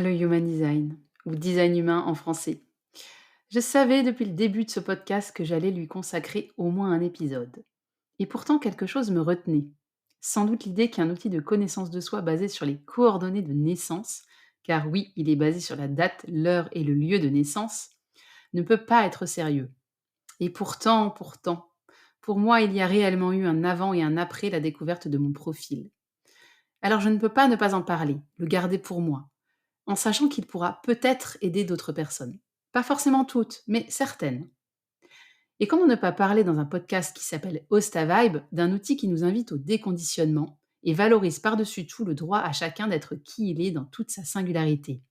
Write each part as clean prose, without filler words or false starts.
Le human design, ou design humain en français. Je savais depuis le début de ce podcast que j'allais lui consacrer au moins un épisode. Et pourtant, quelque chose me retenait. Sans doute l'idée qu'un outil de connaissance de soi basé sur les coordonnées de naissance, car oui, il est basé sur la date, l'heure et le lieu de naissance, ne peut pas être sérieux. Et pourtant, pour moi, il y a réellement eu un avant et un après la découverte de mon profil. Alors je ne peux pas ne pas en parler, le garder pour moi en sachant qu'il pourra peut-être aider d'autres personnes. Pas forcément toutes, mais certaines. Et comment ne pas parler dans un podcast qui s'appelle Hosta Vibe d'un outil qui nous invite au déconditionnement et valorise par-dessus tout le droit à chacun d'être qui il est dans toute sa singularité.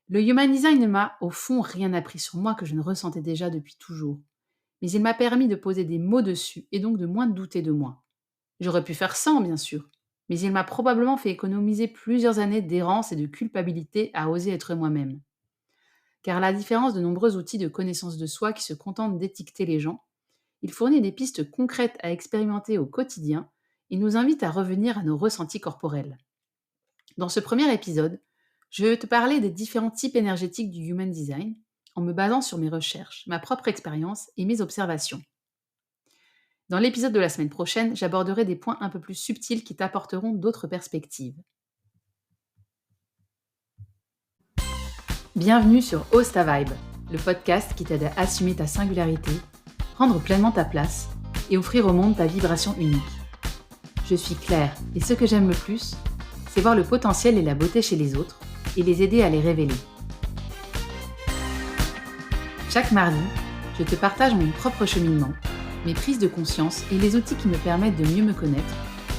Le Human Design ne m'a au fond rien appris sur moi que je ne ressentais déjà depuis toujours, mais il m'a permis de poser des mots dessus et donc de moins douter de moi. J'aurais pu faire sans, bien sûr, mais il m'a probablement fait économiser plusieurs années d'errance et de culpabilité à oser être moi-même. Car à la différence de nombreux outils de connaissance de soi qui se contentent d'étiqueter les gens, il fournit des pistes concrètes à expérimenter au quotidien et nous invite à revenir à nos ressentis corporels. Dans ce premier épisode, je vais te parler des différents types énergétiques du Human Design en me basant sur mes recherches, ma propre expérience et mes observations. Dans l'épisode de la semaine prochaine, j'aborderai des points un peu plus subtils qui t'apporteront d'autres perspectives. Bienvenue sur Host ta Vibe, le podcast qui t'aide à assumer ta singularité, prendre pleinement ta place et offrir au monde ta vibration unique. Je suis Claire et ce que j'aime le plus, c'est voir le potentiel et la beauté chez les autres et les aider à les révéler. Chaque mardi, je te partage mon propre cheminement, mes prises de conscience et les outils qui me permettent de mieux me connaître,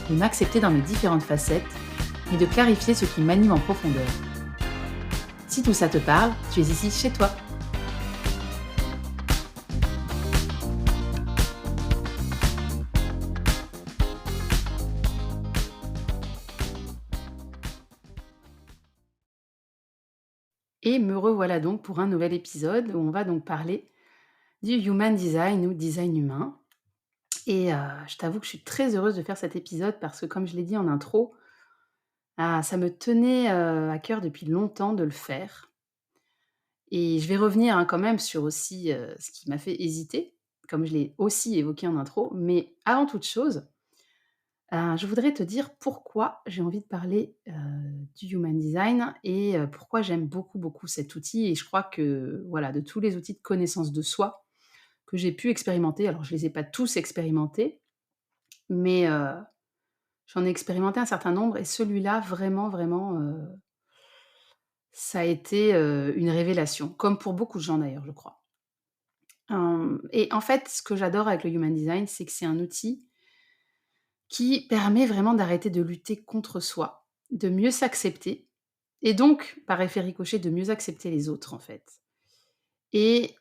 de m'accepter dans mes différentes facettes et de clarifier ce qui m'anime en profondeur. Si tout ça te parle, tu es ici chez toi. Et me revoilà donc pour un nouvel épisode où on va donc parler du Human Design ou design humain. Et je t'avoue que je suis très heureuse de faire cet épisode parce que comme je l'ai dit en intro, ça me tenait, à cœur depuis longtemps de le faire. Et je vais revenir, hein, quand même sur aussi, ce qui m'a fait hésiter, comme je l'ai aussi évoqué en intro. Mais avant toute chose, je voudrais te dire pourquoi j'ai envie de parler, du Human Design et pourquoi j'aime beaucoup, beaucoup cet outil et je crois que, voilà, de tous les outils de connaissance de soi que j'ai pu expérimenter, alors je les ai pas tous expérimentés, mais j'en ai expérimenté un certain nombre et celui-là vraiment, vraiment, ça a été, une révélation, comme pour beaucoup de gens d'ailleurs, je crois. Et en fait, ce que j'adore avec le Human Design, c'est que c'est un outil qui permet vraiment d'arrêter de lutter contre soi, de mieux s'accepter et donc, par effet ricochet, de mieux accepter les autres, en fait. Et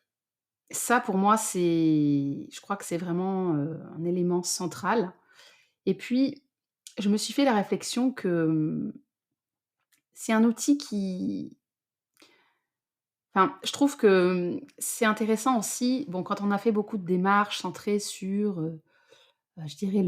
ça, pour moi, je crois que c'est vraiment, un élément central. Et puis, je me suis fait la réflexion que, c'est un outil qui enfin, je trouve que, c'est intéressant aussi, bon, quand on a fait beaucoup de démarches centrées sur, je dirais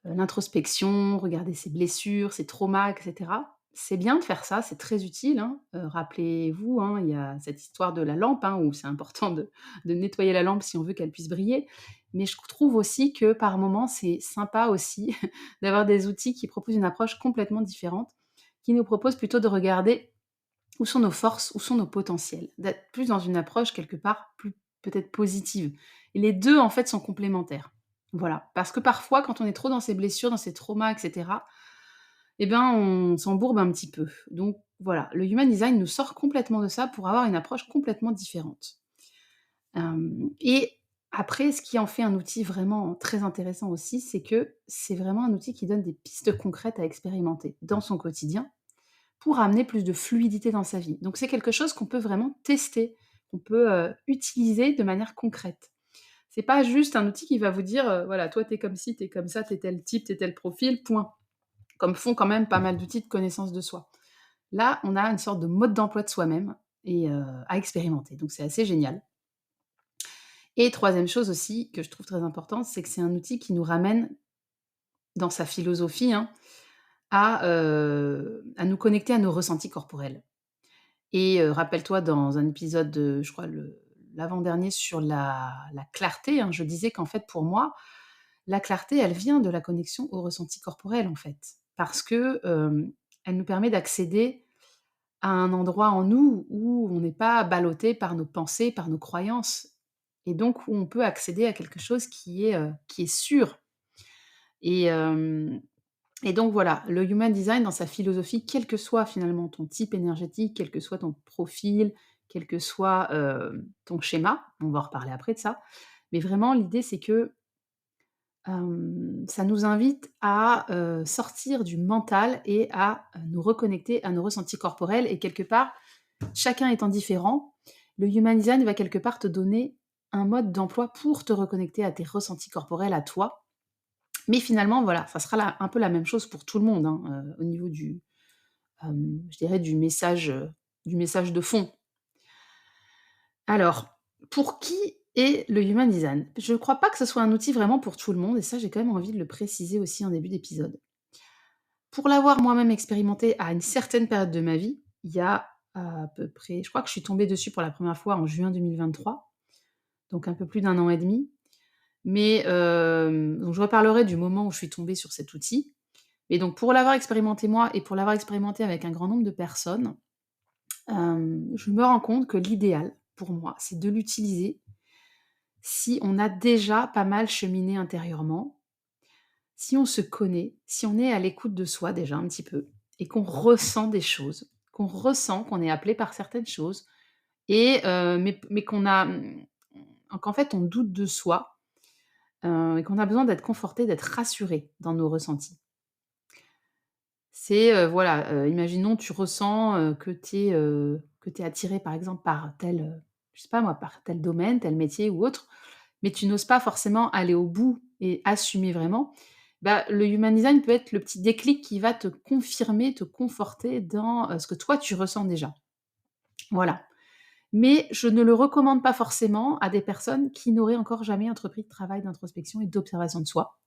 l'introspection, regarder ses blessures, ses traumas et cetera. C'est bien de faire ça, c'est très utile, hein. Rappelez-vous, hein, il y a cette histoire de la lampe, hein, où c'est important de nettoyer la lampe si on veut qu'elle puisse briller. Mais je trouve aussi que par moments, c'est sympa aussi d'avoir des outils qui proposent une approche complètement différente, qui nous proposent plutôt de regarder où sont nos forces, où sont nos potentiels, d'être plus dans une approche quelque part plus peut-être positive. Et les 2 en fait sont complémentaires. Voilà, parce que parfois quand on est trop dans ses blessures, dans ses traumas et cetera, eh ben, on s'embourbe un petit peu. Donc voilà, le Human Design nous sort complètement de ça pour avoir une approche complètement différente. Et après ce qui en fait un outil vraiment très intéressant aussi, c'est que c'est vraiment un outil qui donne des pistes concrètes à expérimenter dans son quotidien pour amener plus de fluidité dans sa vie. Donc c'est quelque chose qu'on peut vraiment tester, qu'on peut, utiliser de manière concrète. C'est pas juste un outil qui va vous dire, voilà, toi tu es comme ci, tu es comme ça, tu es tel type, tu es tel profil, point. Comme font quand même pas mal d'outils de connaissance de soi. Là, on a une sorte de mode d'emploi de soi-même et à expérimenter, donc c'est assez génial. Et troisième chose aussi que je trouve très importante, c'est que c'est un outil qui nous ramène dans sa philosophie, hein, à nous connecter à nos ressentis corporels. Et rappelle-toi dans un épisode, je crois l'avant-dernier sur la clarté, hein, je disais qu'en fait pour moi, la clarté, elle vient de la connexion aux ressentis corporels, en fait. Parce que, elle nous permet d'accéder à un endroit en nous où on n'est pas ballotté par nos pensées, par nos croyances et donc où on peut accéder à quelque chose qui est sûr et hem et donc voilà, le human design dans sa philosophie, quel que soit finalement ton type énergétique, quel que soit ton profil, quel que soit, ton schéma, on va en reparler après de ça, mais vraiment l'idée c'est que, ça nous invite à, sortir du mental et à, nous reconnecter à nos ressentis corporels et quelque part, chacun étant différent, le human design va quelque part te donner un mode d'emploi pour te reconnecter à tes ressentis corporels, à toi. Mais finalement, voilà, ça sera un peu la même chose pour tout le monde, hein, au niveau je dirais du message de fond. Alors, pour qui est le human design? Je ne crois pas que ce soit un outil vraiment pour tout le monde et ça, j'ai quand même envie de le préciser aussi en début d'épisode. Pour l'avoir moi-même expérimenté à une certaine période de ma vie, il y a à peu près je crois que je suis tombée dessus pour la première fois en juin 2023, donc un peu plus d'1 an et demi. Mais, donc je reparlerai du moment où je suis tombée sur cet outil. Et donc pour l'avoir expérimenté moi et pour l'avoir expérimenté avec un grand nombre de personnes, je me rends compte que l'idéal pour moi, c'est de l'utiliser si on a déjà pas mal cheminé intérieurement, si on se connaît, si on est à l'écoute de soi déjà un petit peu et qu'on ressent des choses, qu'on ressent qu'on est appelé par certaines choses et mais qu'en fait on doute de soi, et qu'on a besoin d'être conforté, d'être rassuré dans nos ressentis. C'est, voilà, imaginons tu ressens, que tu es attiré par exemple par tel, je sais pas moi, par tel domaine, tel métier ou autre, mais tu n'oses pas forcément aller au bout et assumer vraiment. Bah, le human design peut être le petit déclic qui va te confirmer, te conforter dans, ce que toi tu ressens déjà. Voilà. Mais je ne le recommande pas forcément à des personnes qui n'auraient encore jamais entrepris de travail d'introspection et d'observation de soi.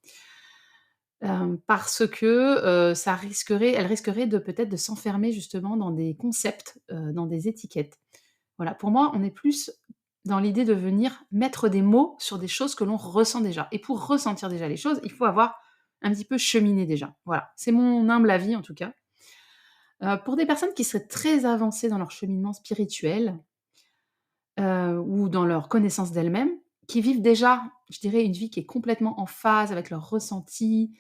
Parce que, elle risquerait de peut-être de s'enfermer justement dans des concepts, dans des étiquettes. Voilà, pour moi, on est plus dans l'idée de venir mettre des mots sur des choses que l'on ressent déjà et pour ressentir déjà les choses, il faut avoir un petit peu cheminé déjà. Voilà, c'est mon humble avis en tout cas. Pour des personnes qui seraient très avancées dans leur cheminement spirituel, ou dans leur connaissance d'elles-mêmes, qui vivent déjà, je dirais, une vie qui est complètement en phase avec leurs ressentis,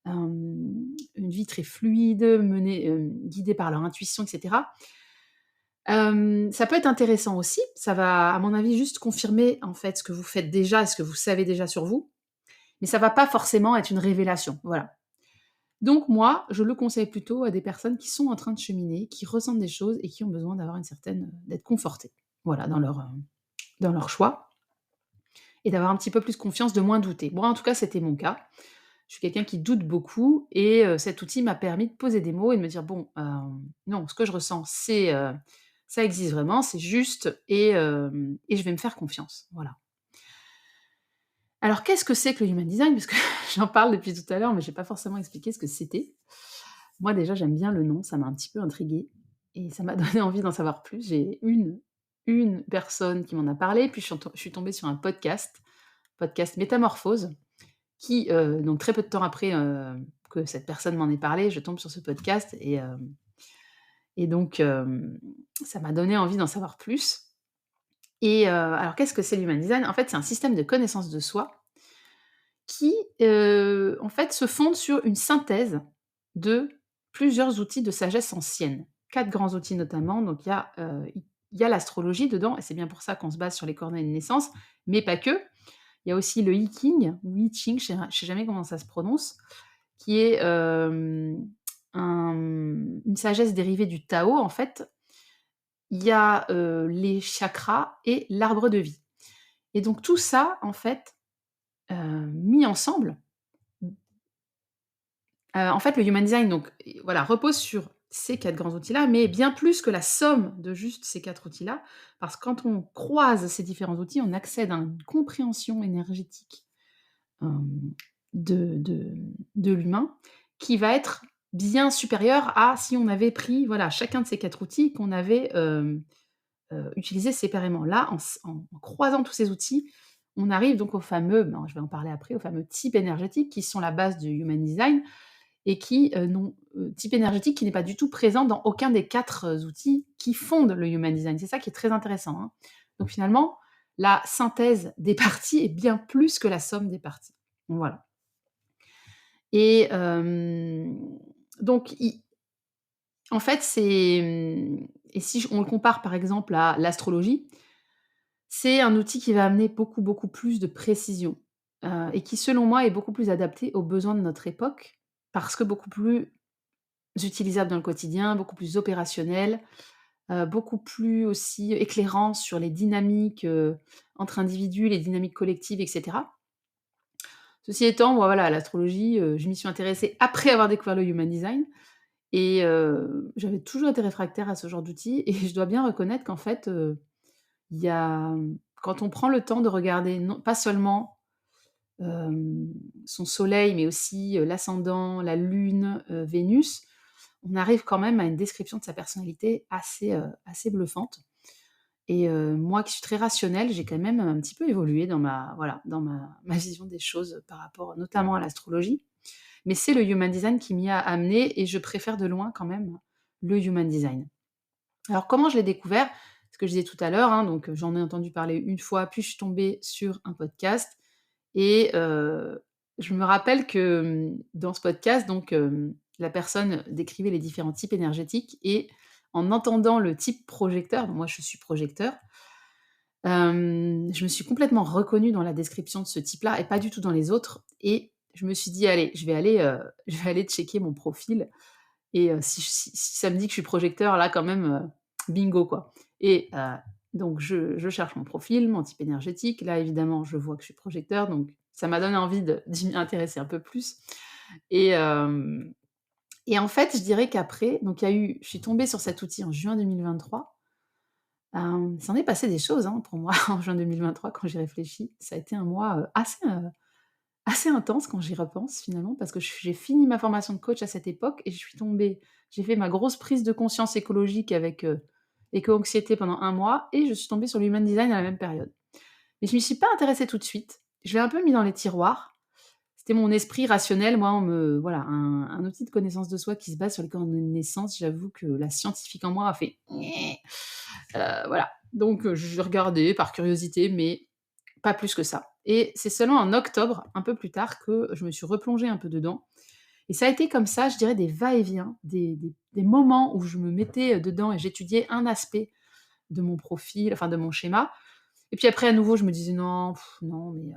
une vie très fluide, menée, guidée par leur intuition et cetera. Ça peut être intéressant aussi, ça va, à mon avis, juste confirmer, en fait, ce que vous faites déjà et ce que vous savez déjà sur vous, mais ça va pas forcément être une révélation, voilà. Donc moi, je le conseille plutôt à des personnes qui sont en train de cheminer, qui ressentent des choses et qui ont besoin d'avoir une certaine, d'être confortées, voilà, dans leur choix et d'avoir un petit peu plus confiance, de moins douter. Moi, en tout cas, c'était mon cas. Je suis quelqu'un qui doute beaucoup et cet outil m'a permis de poser des mots et de me dire: «Bon, non, ce que je ressens, ça existe vraiment, c'est juste et je vais me faire confiance». Voilà. Alors qu'est-ce que c'est que le human design? Parce que j'en parle depuis tout à l'heure, mais j'ai pas forcément expliqué ce que c'était. Moi, déjà, j'aime bien le nom, ça m'a un petit peu intriguée et ça m'a donné envie d'en savoir plus. J'ai une personne qui m'en a parlé, puis je suis tombée sur un podcast Métamorphose, qui, donc très peu de temps après, que cette personne m'en ait parlé, je tombe sur ce podcast et donc ça m'a donné envie d'en savoir plus et alors qu'est-ce que c'est l'Human Design? En fait, c'est un système de connaissance de soi qui, en fait, se fonde sur une synthèse de plusieurs outils de sagesse ancienne. 4 grands outils notamment, donc il y a l'astrologie dedans et c'est bien pour ça qu'on se base sur les coordonnées de naissance, mais pas que. Il y a aussi le I Ching ou I Ching, je sais jamais comment ça se prononce, qui est, une sagesse dérivée du Tao, en fait. Il y a, les chakras et l'arbre de vie et donc tout ça, en fait, mis ensemble, en fait, le human design donc voilà, repose sur ces 4 grands outils-là, mais bien plus que la somme de juste ces 4 outils-là, parce que quand on croise ces différents outils, on accède à une compréhension énergétique, hem, de l'humain qui va être bien supérieur à si on avait pris, voilà, chacun de ces 4 outils qu'on avait, utilisés séparément. Là, en croisant tous ces outils, on arrive donc au fameux, ben, je vais en parler après, aux fameux types énergétiques qui sont la base du Human Design et qui, type énergétique qui n'est pas du tout présent dans aucun des 4 outils qui fondent le Human Design. C'est ça qui est très intéressant, hein. Donc finalement, la synthèse des parties est bien plus que la somme des parties. Voilà. Et donc i en fait, et si on le compare par exemple à l'astrologie, c'est un outil qui va amener beaucoup, beaucoup plus de précision, et qui selon moi est beaucoup plus adapté aux besoins de notre époque, parce que beaucoup plus utilisable dans le quotidien, beaucoup plus opérationnel, beaucoup plus aussi éclairant sur les dynamiques, entre individus, les dynamiques collectives et cetera. Ceci étant, moi voilà, l'astrologie, je m'y suis intéressée après avoir découvert le Human Design et j'avais toujours été réfractaire à ce genre d'outils et je dois bien reconnaître qu'en fait, il y a, quand on prend le temps de regarder non pas seulement, son soleil, mais aussi, l'ascendant, la lune, Vénus, on arrive quand même à une description de sa personnalité assez bluffante et moi qui suis très rationnelle, j'ai quand même un petit peu évolué dans ma voilà, dans ma vision des choses par rapport notamment à l'astrologie. Mais c'est le Human Design qui m'y a amené et je préfère de loin quand même le Human Design. Alors comment je l'ai découvert? Ce que je disais tout à l'heure, hein, donc j'en ai entendu parler une fois, puis je suis tombée sur un podcast et je me rappelle que, dans ce podcast donc la personne décrivait les différents types énergétiques et en entendant le type projecteur, donc moi je suis projecteur, je me suis complètement reconnue dans la description de ce type-là et pas du tout dans les autres et je me suis dit: «Allez, je vais aller checker mon profil et si ça me dit que je suis projecteur, là, quand même, bingo, quoi» et donc je cherche mon profil, mon type énergétique. Là, évidemment, je vois que je suis projecteur, donc ça m'a donné envie d'y m'y intéresser un peu plus et en fait, je dirais qu'après donc il y a eu je suis tombée sur cet outil en juin 2023. Il s'en est passé des choses, hein, pour moi en juin 2023 quand j'y réfléchis. Ça a été un mois, assez intense quand j'y repense finalement, parce que j'ai fini ma formation de coach à cette époque et je suis tombée j'ai fait ma grosse prise de conscience écologique avec, éco-anxiété pendant un mois et je suis tombée sur l'human design à la même période. Mais je m'y suis pas intéressée tout de suite. Je l'ai un peu mis dans les tiroirs. C'était mon esprit rationnel, moi, on me voilà, un outil de connaissance de soi qui se base sur les connaissances. J'avoue que la scientifique en moi a fait voilà. Donc je regardais par curiosité, mais pas plus que ça. Et c'est seulement en octobre, un peu plus tard, que je me suis replongée un peu dedans. Et ça a été comme ça, je dirais, des va-et-vient, des moments où je me mettais dedans et j'étudiais un aspect de mon profil, enfin de mon schéma. Et puis après, à nouveau, je me disais non, non, mais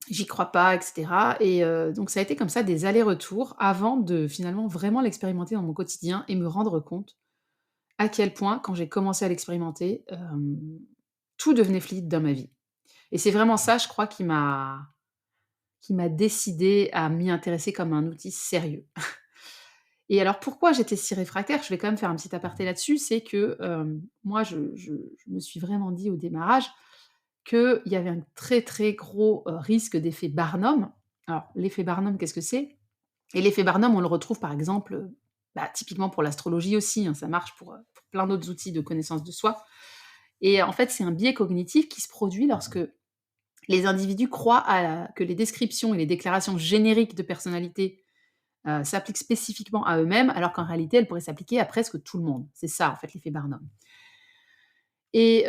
j'y crois pas, et cetera. Et donc ça a été comme ça des allers-retours avant de finalement vraiment l'expérimenter dans mon quotidien et me rendre compte à quel point, quand j'ai commencé à l'expérimenter, tout devenait fluide dans ma vie. Et c'est vraiment ça, je crois, qui m'a décidée à m'y intéresser comme un outil sérieux. Et alors pourquoi j'étais si réfractaire? Je vais quand même faire un petit aparté là-dessus, c'est que, moi je me suis vraiment dit au démarrage qu'il y avait un très, très gros, risque d'effet Barnum. Alors l'effet Barnum, qu'est-ce que c'est? Et l'effet Barnum, on le retrouve par exemple, bah, typiquement pour l'astrologie aussi, hein, ça marche pour plein d'autres outils de connaissance de soi. Et en fait, c'est un biais cognitif qui se produit lorsque les individus croient que les descriptions et les déclarations génériques de personnalité, s'appliquent spécifiquement à eux-mêmes, alors qu'en réalité, elles pourraient s'appliquer à presque tout le monde. C'est ça, en fait, l'effet Barnum. Et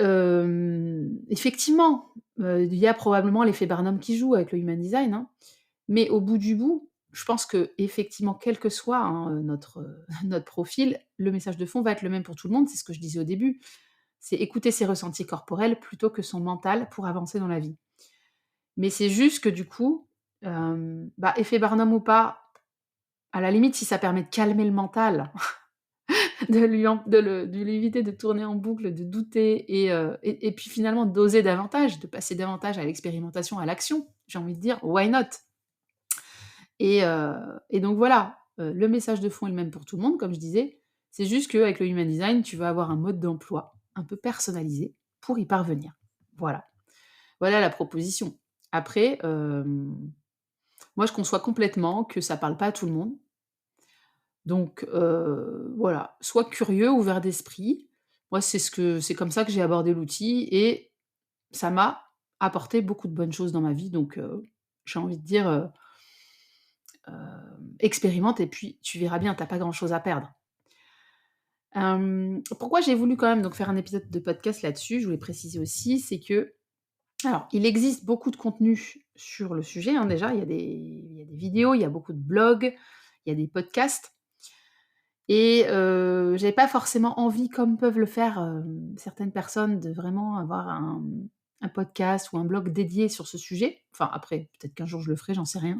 effectivement, il y a probablement l'effet Barnum qui joue avec le human design, hein, mais au bout du bout, je pense qu'effectivement, quel que soit, hein, notre, notre profil, le message de fond va être le même pour tout le monde. C'est ce que je disais au début. C'est écouter ses ressentis corporels plutôt que son mental pour avancer dans la vie. Mais c'est juste que du coup, bah, effet Barnum ou pas, à la limite, si ça permet de calmer le mental, de lui éviter de tourner en boucle, de douter et puis finalement d'oser davantage, de passer davantage à l'expérimentation, à l'action, j'ai envie de dire: «Why not?» et donc voilà, le message de fond est le même pour tout le monde, comme je disais. C'est juste qu'avec le human design, tu vas avoir un mode d'emploi un peu personnalisé pour y parvenir. Voilà. Voilà la proposition. Après, Moi, je conçois complètement que ça parle pas à tout le monde. Donc voilà, sois curieux, ouvert d'esprit. Moi, c'est comme ça que j'ai abordé l'outil et ça m'a apporté beaucoup de bonnes choses dans ma vie donc j'ai envie de dire, expérimente et puis tu verras bien, tu as pas grand chose à perdre. Pourquoi j'ai voulu quand même donc faire un épisode de podcast là-dessus, je voulais préciser aussi, c'est que alors il existe beaucoup de contenu sur le sujet, hein, déjà, il y a des vidéos, il y a beaucoup de blogs, il y a des podcasts et j'avais pas forcément envie, comme peuvent le faire, certaines personnes, de vraiment avoir un podcast ou un blog dédié sur ce sujet. Enfin après, peut-être qu'un jour je le ferai, j'en sais rien.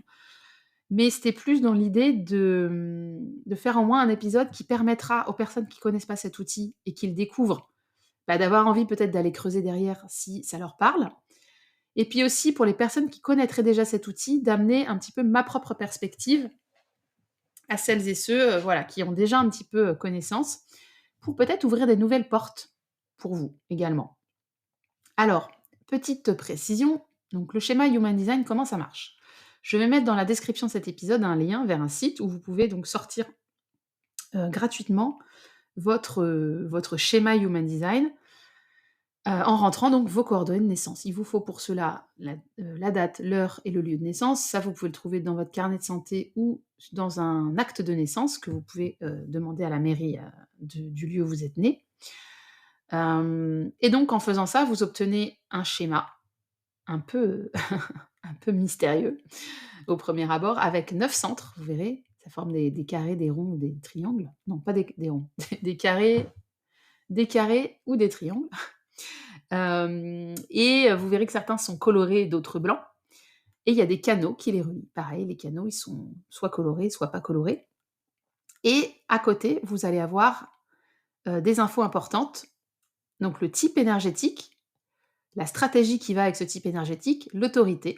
Mais c'était plus dans l'idée de faire au moins un épisode qui permettra aux personnes qui connaissent pas cet outil et qui le découvrent, bah, d'avoir envie peut-être d'aller creuser derrière si ça leur parle. Et puis aussi pour les personnes qui connaîtraient déjà cet outil, d'amener un petit peu ma propre perspective à celles et ceux, voilà, qui ont déjà un petit peu, connaissance, pour peut-être ouvrir des nouvelles portes pour vous également. Alors, petite précision, donc le schéma Human Design, comment ça marche? Je vais mettre dans la description de cet épisode un lien vers un site où vous pouvez donc sortir, gratuitement votre schéma Human Design, en rentrant donc vos coordonnées de naissance. Il vous faut pour cela la date, l'heure et le lieu de naissance. Ça, vous pouvez le trouver dans votre carnet de santé ou dans un acte de naissance que vous pouvez, demander à la mairie, du lieu où vous êtes né. Et donc en faisant ça, vous obtenez un schéma un peu un peu mystérieux au premier abord avec 9 centres, vous verrez. Ça forme des carrés, des ronds ou des triangles. Non, pas des ronds, des carrés ou des triangles. Et vous verrez que certains sont colorés, d'autres blancs. Et il y a des canaux qui les relient. Pareil, les canaux, ils sont soit colorés, soit pas colorés. Et à côté, vous allez avoir, des infos importantes. Donc le type énergétique, la stratégie qui va avec ce type énergétique, l'autorité.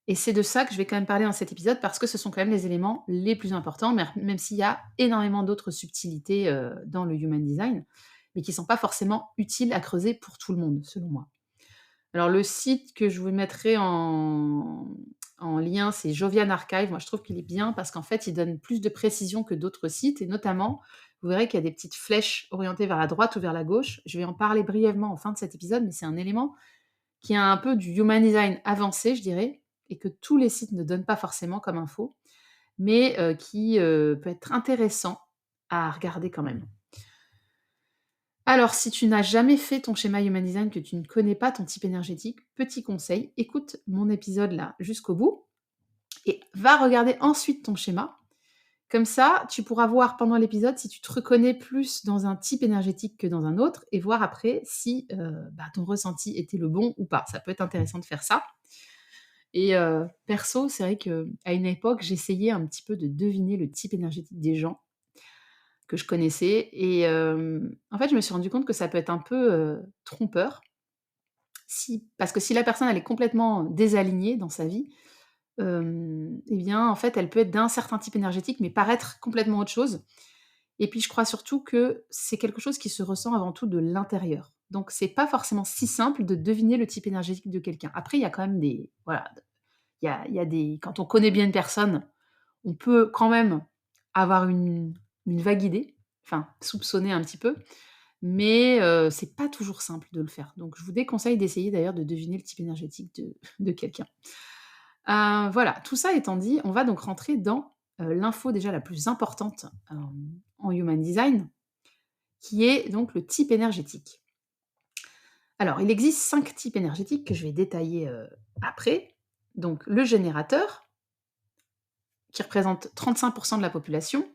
Et c'est de ça que je vais quand même parler dans cet épisode parce que ce sont quand même les éléments les plus importants, même s'il y a énormément d'autres subtilités, dans le human design, mais qui ne sont pas forcément utiles à creuser pour tout le monde, selon moi. Alors le site que je vous mettrai en lien, c'est Jovian Archive. Moi, je trouve qu'il est bien parce qu'en fait, il donne plus de précision que d'autres sites et notamment, vous verrez qu'il y a des petites flèches orientées vers la droite ou vers la gauche. Je vais en parler brièvement en fin de cet épisode, mais c'est un élément qui a un peu du human design avancé, je dirais, et que tous les sites ne donnent pas forcément comme info, mais qui, peut être intéressant à regarder quand même. Alors, si tu n'as jamais fait ton schéma Human Design, que tu ne connais pas ton type énergétique, petit conseil, écoute mon épisode là jusqu'au bout et va regarder ensuite ton schéma. Comme ça, tu pourras voir pendant l'épisode si tu te reconnais plus dans un type énergétique que dans un autre et voir après si bah, ton ressenti était le bon ou pas. Ça peut être intéressant de faire ça. Et perso, c'est vrai qu'à une époque, j'essayais un petit peu de deviner le type énergétique des gens que je connaissais et en fait, je me suis rendu compte que ça peut être un peu, trompeur. Parce que si la personne, elle est complètement désalignée dans sa vie, et bien, en fait, elle peut être d'un certain type énergétique, mais paraître complètement autre chose. Et puis, je crois surtout que c'est quelque chose qui se ressent avant tout de l'intérieur. Donc, c'est pas forcément si simple de deviner le type énergétique de quelqu'un. Après, il y a quand même des voilà, il y a des quand on connaît bien une personne, on peut quand même avoir une vague idée, enfin, soupçonner un petit peu, mais c'est pas toujours simple de le faire. Donc je vous déconseille d'essayer d'ailleurs de deviner le type énergétique de quelqu'un. Voilà, tout ça étant dit, on va donc rentrer dans, l'info déjà la plus importante, en human design, qui est donc le type énergétique. Alors, il existe 5 types énergétiques que je vais détailler, après. Donc le générateur, qui représente 35 de la population,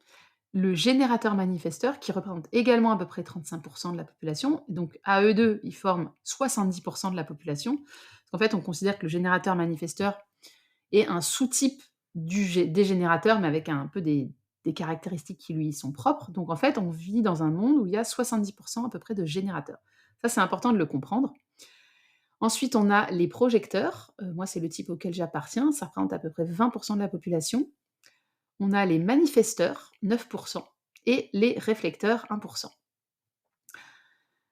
le générateur manifesteur qui représente également à peu près 35 de la population. Donc à eux deux, ils forment 70 de la population. En fait, on considère que le générateur manifesteur est un sous-type des générateurs, mais avec un peu des caractéristiques qui lui sont propres. Donc en fait, on vit dans un monde où il y a 70 à peu près de générateurs. Ça, c'est important de le comprendre. Ensuite, on a les projecteurs. Moi, c'est le type auquel j'appartiens. Ça représente à peu près 20 de la population. On a les manifesteurs, 9 et les réflecteurs, 1.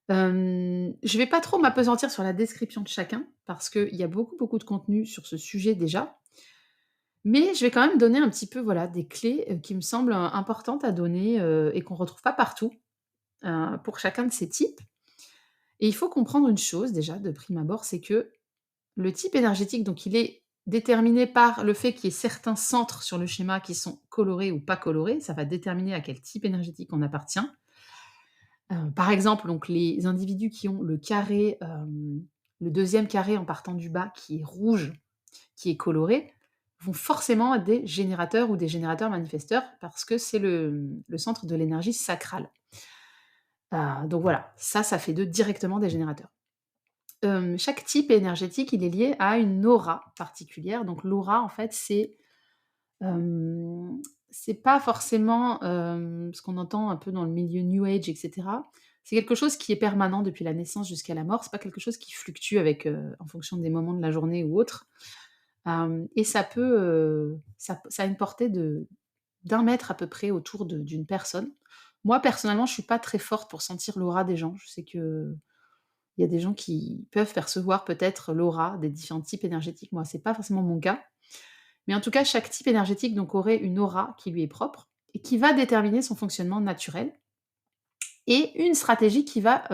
Je vais pas trop m'appesantir sur la description de chacun parce qu'il y a beaucoup, beaucoup de contenu sur ce sujet déjà. Mais je vais quand même donner un petit peu, voilà, des clés, qui me semblent, importantes à donner, et qu'on retrouve pas partout, pour chacun de ces types. Et il faut comprendre une chose déjà de prime abord, c'est que le type énergétique, donc il est déterminé par le fait qu'il y ait certains centres sur le schéma qui sont colorés ou pas colorés. Ça va déterminer à quel type énergétique on appartient. Par exemple, donc les individus qui ont le carré, le 2e carré en partant du bas qui est rouge, qui est coloré, vont forcément être des générateurs ou des générateurs manifesteurs parce que c'est le centre de l'énergie sacrale. Donc voilà, ça fait d'eux directement des générateurs. Chaque type énergétique, il est lié à une aura particulière. Donc l'aura, en fait, hem, c'est pas forcément, ce qu'on entend un peu dans le milieu New Age et cetera. C'est quelque chose qui est permanent depuis la naissance jusqu'à la mort. C'est pas quelque chose qui fluctue avec, en fonction des moments de la journée ou autre. Et ça a une portée de d'1 mètre à peu près autour d'une personne. Moi, personnellement, je suis pas très forte pour sentir l'aura des gens. Je sais qu'il y a des gens qui peuvent percevoir peut-être l'aura des différents types énergétiques. Moi, c'est pas forcément mon cas. Mais en tout cas, chaque type énergétique donc aurait une aura qui lui est propre et qui va déterminer son fonctionnement naturel et une stratégie qui va,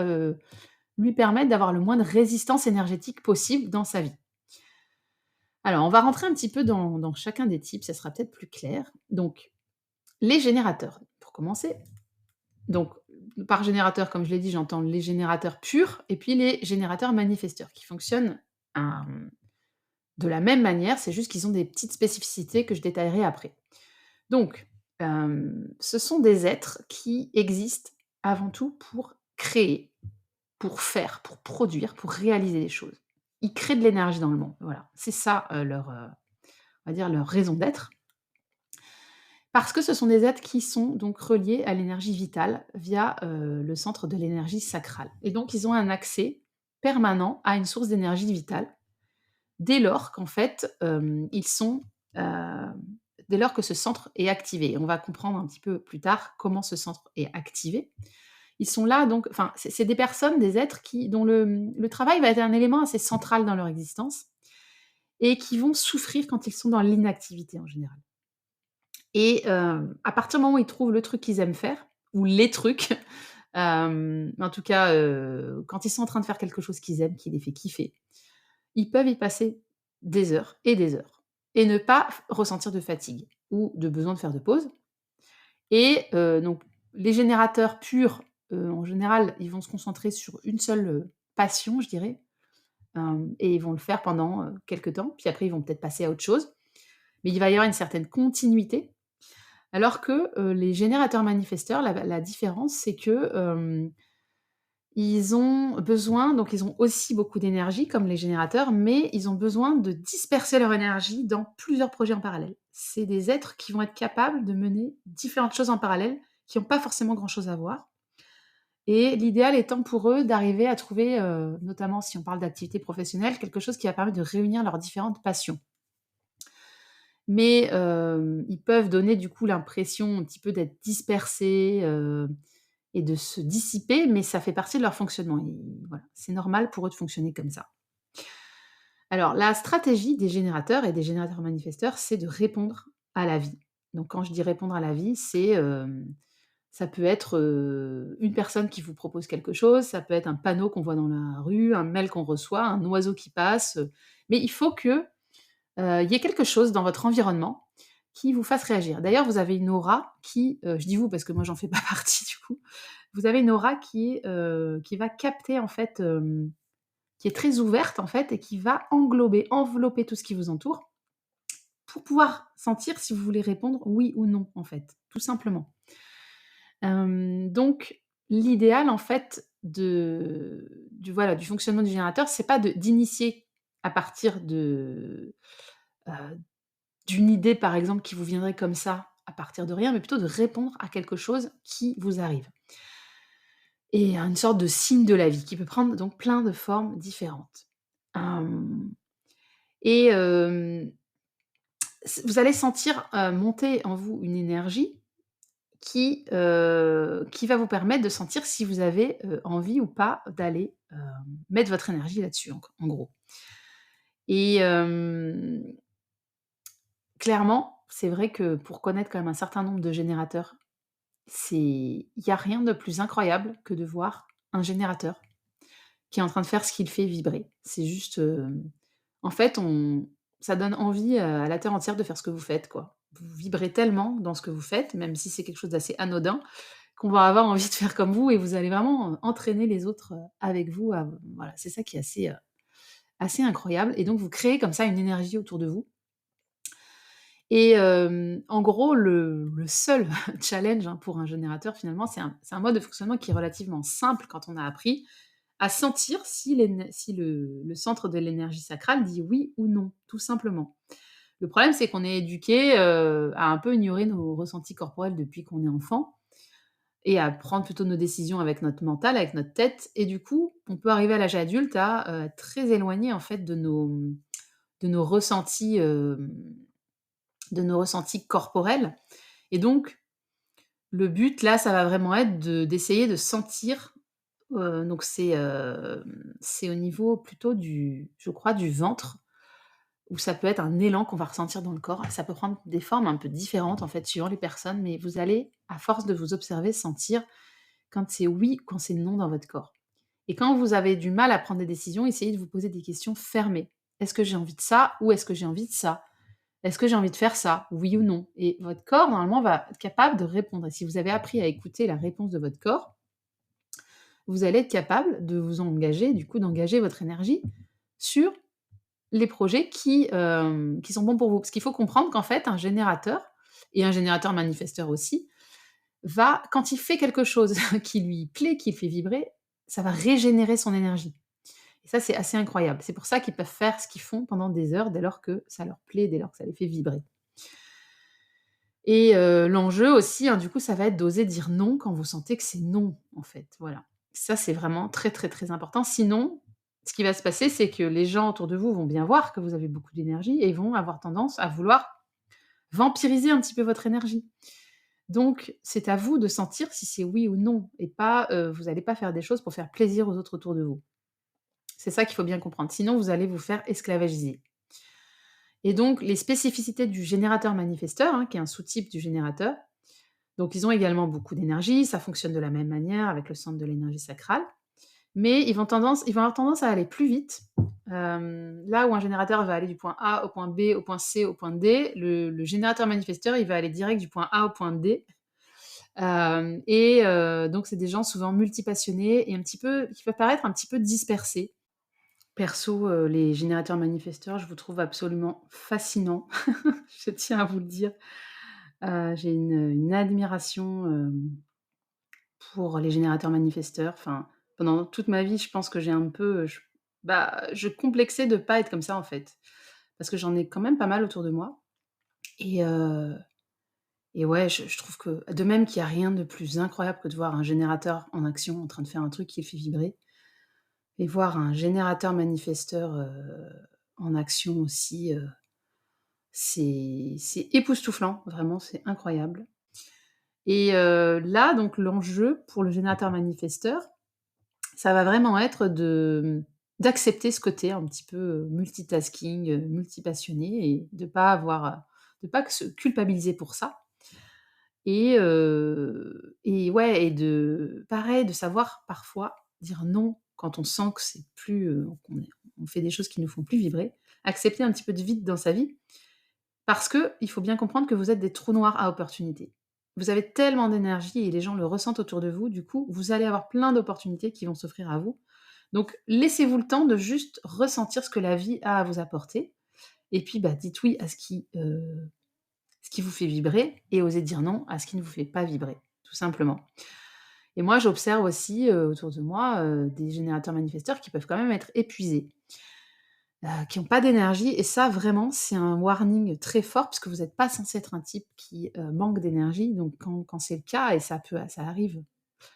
lui permettre d'avoir le moins de résistance énergétique possible dans sa vie. Alors, on va rentrer un petit peu dans chacun des types, ça sera peut-être plus clair. Donc, les générateurs, pour commencer. Donc, par générateur, comme je l'ai dit, j'entends les générateurs purs et puis les générateurs manifesteurs qui fonctionnent, hem, de la même manière, c'est juste qu'ils ont des petites spécificités que je détaillerai après. Donc, ce sont des êtres qui existent avant tout pour créer, pour faire, pour produire, pour réaliser des choses. Ils créent de l'énergie dans le monde, voilà. C'est ça, on va dire leur raison d'être. Parce que ce sont des êtres qui sont donc reliés à l'énergie vitale via, le centre de l'énergie sacrale et donc ils ont un accès permanent à une source d'énergie vitale, dès lors qu'en fait, ils sont, dès lors que ce centre est activé. On va comprendre un petit peu plus tard comment ce centre est activé. Ils sont là donc enfin, c'est des personnes, des êtres qui dont le travail va être un élément assez central dans leur existence et qui vont souffrir quand ils sont dans l'inactivité en général. Et à partir du moment où ils trouvent le truc qu'ils aiment faire ou les trucs, en tout cas, quand ils sont en train de faire quelque chose qu'ils aiment, qui les fait kiffer, ils peuvent y passer des heures et ne pas ressentir de fatigue ou de besoin de faire de pause et donc les générateurs purs, en général, ils vont se concentrer sur une seule, passion, je dirais, et ils vont le faire pendant, quelque temps, puis après ils vont peut-être passer à autre chose. Mais il va y avoir une certaine continuité alors que, les générateurs manifesteurs, la différence, c'est que, ils ont besoin donc ils ont aussi beaucoup d'énergie comme les générateurs, mais ils ont besoin de disperser leur énergie dans plusieurs projets en parallèle. C'est des êtres qui vont être capables de mener différentes choses en parallèle, qui ont pas forcément grand-chose à voir et l'idéal étant pour eux d'arriver à trouver, notamment si on parle d'activité professionnelle, quelque chose qui va permettre de réunir leurs différentes passions. Mais, ils peuvent donner du coup l'impression un petit peu d'être dispersés, et de se dissiper, mais ça fait partie de leur fonctionnement. Voilà, c'est normal pour eux de fonctionner comme ça. Alors la stratégie des générateurs et des générateurs manifesteurs, c'est de répondre à la vie. Donc quand je dis répondre à la vie, c'est, ça peut être, une personne qui vous propose quelque chose, ça peut être un panneau qu'on voit dans la rue, un mail qu'on reçoit, un oiseau qui passe, mais il faut que il y ait quelque chose dans votre environnement qui vous fasse réagir. D'ailleurs, vous avez une aura qui, je dis vous parce que moi j'en fais pas partie du coup. Vous avez une aura qui va capter en fait, qui est très ouverte en fait et qui va envelopper tout ce qui vous entoure pour pouvoir sentir si vous voulez répondre oui ou non en fait, tout simplement. Donc l'idéal en fait du fonctionnement du générateur, c'est pas d'initier à partir heu, d'une idée, par exemple, qui vous viendrait comme ça, à partir de rien, mais plutôt de répondre à quelque chose qui vous arrive et à une sorte de signe de la vie qui peut prendre donc plein de formes différentes. Hem et vous allez sentir, monter en vous une énergie qui va vous permettre de sentir si vous avez, envie ou pas d'aller, mettre votre énergie là-dessus en gros et clairement, c'est vrai que pour connaître quand même un certain nombre de générateurs, il y a rien de plus incroyable que de voir un générateur qui est en train de faire ce qu'il fait vibrer. C'est juste, en fait, on ça donne envie, à la terre entière de faire ce que vous faites, quoi. Vous vibrez tellement dans ce que vous faites, même si c'est quelque chose d'assez anodin, qu'on va avoir envie de faire comme vous et vous allez vraiment, entraîner les autres, avec vous à voilà, c'est ça qui est assez incroyable et donc vous créez comme ça une énergie autour de vous et en gros, le seul challenge, hein, pour un générateur finalement, c'est un mode de fonctionnement qui est relativement simple quand on a appris à sentir si le centre de l'énergie sacrale dit oui ou non, tout simplement. Le problème, c'est qu'on est éduqué, à un peu ignorer nos ressentis corporels depuis qu'on est enfant et à prendre plutôt nos décisions avec notre mental, avec notre tête et du coup, on peut arriver à l'âge adulte à, être très éloigné en fait de nos ressentis, corporels et donc le but là, ça va vraiment être d'essayer de sentir, donc c'est au niveau plutôt du je crois du ventre, où ça peut être un élan qu'on va ressentir dans le corps. Ça peut prendre des formes un peu différentes en fait suivant les personnes, mais vous allez, à force de vous observer, sentir quand c'est oui, quand c'est non dans votre corps. Et quand vous avez du mal à prendre des décisions, essayez de vous poser des questions fermées. Est-ce que j'ai envie de ça ou est-ce que j'ai envie de ça? Est-ce que j'ai envie de faire ça? Oui ou non? Et votre corps, normalement, va être capable de répondre. Et si vous avez appris à écouter la réponse de votre corps, vous allez être capable de vous engager, du coup, d'engager votre énergie sur les projets qui sont bons pour vous. Parce qu'il faut comprendre qu'en fait, un générateur, et un générateur manifesteur aussi, va quand il fait quelque chose qui lui plaît, qui le fait vibrer, ça va régénérer son énergie. Et ça, c'est assez incroyable. C'est pour ça qu'ils peuvent faire ce qu'ils font pendant des heures, dès lors que ça leur plaît, dès lors que ça les fait vibrer. Et l'enjeu aussi, hein, du coup, ça va être d'oser dire non quand vous sentez que c'est non, en fait, voilà. Ça, c'est vraiment très, très, très important. Sinon, ce qui va se passer, c'est que les gens autour de vous vont bien voir que vous avez beaucoup d'énergie et vont avoir tendance à vouloir vampiriser un petit peu votre énergie. Donc, c'est à vous de sentir si c'est oui ou non et pas, vous allez pas faire des choses pour faire plaisir aux autres autour de vous. C'est ça qu'il faut bien comprendre. Sinon, vous allez vous faire esclavagiser. Et donc, les spécificités du générateur manifesteur, hein, qui est un sous-type du générateur, donc ils ont également beaucoup d'énergie, ça fonctionne de la même manière avec le centre de l'énergie sacrale, mais ils vont avoir tendance à aller plus vite. Là où un générateur va aller du point A au point B, au point C, au point D, le générateur manifesteur, il va aller direct du point A au point D. Donc c'est des gens souvent multipassionnés et un petit peu qui peuvent paraître un petit peu dispersés. Perso, les générateurs manifesteurs, je vous trouve absolument fascinants. Je tiens à vous le dire. J'ai une admiration, pour les générateurs manifesteurs. Enfin, pendant toute ma vie, je pense que j'ai un peu, je complexais de pas être comme ça, en fait. Parce que j'en ai quand même pas mal autour de moi et heu et ouais, je trouve que de même qu'il y a rien de plus incroyable que de voir un générateur en action, en train de faire un truc qui le fait vibrer et voir un générateur manifesteur, en action aussi, c'est époustouflant, vraiment, c'est incroyable et là, donc l'enjeu pour le générateur manifesteur, ça va vraiment être d'accepter ce côté un petit peu, multitasking, multipassionné et de pas que se culpabiliser pour ça et ouais et de pareil, de savoir parfois dire non quand on sent que c'est plus, on fait des choses qui nous font plus vibrer. Accepter un petit peu de vide dans sa vie parce qu'il faut bien comprendre que vous êtes des trous noirs à opportunités. Vous avez tellement d'énergie et les gens le ressentent autour de vous, du coup, vous allez avoir plein d'opportunités qui vont s'offrir à vous. Donc laissez-vous le temps de juste ressentir ce que la vie a à vous apporter et puis, bah, dites oui à ce qui vous fait vibrer et osez dire non à ce qui ne vous fait pas vibrer, tout simplement. Et moi, j'observe aussi, autour de moi, des générateurs manifesteurs qui peuvent quand même être épuisés, qui ont pas d'énergie et ça vraiment, c'est un warning très fort puisque vous êtes pas censé être un type qui, manque d'énergie donc quand c'est le cas et ça arrive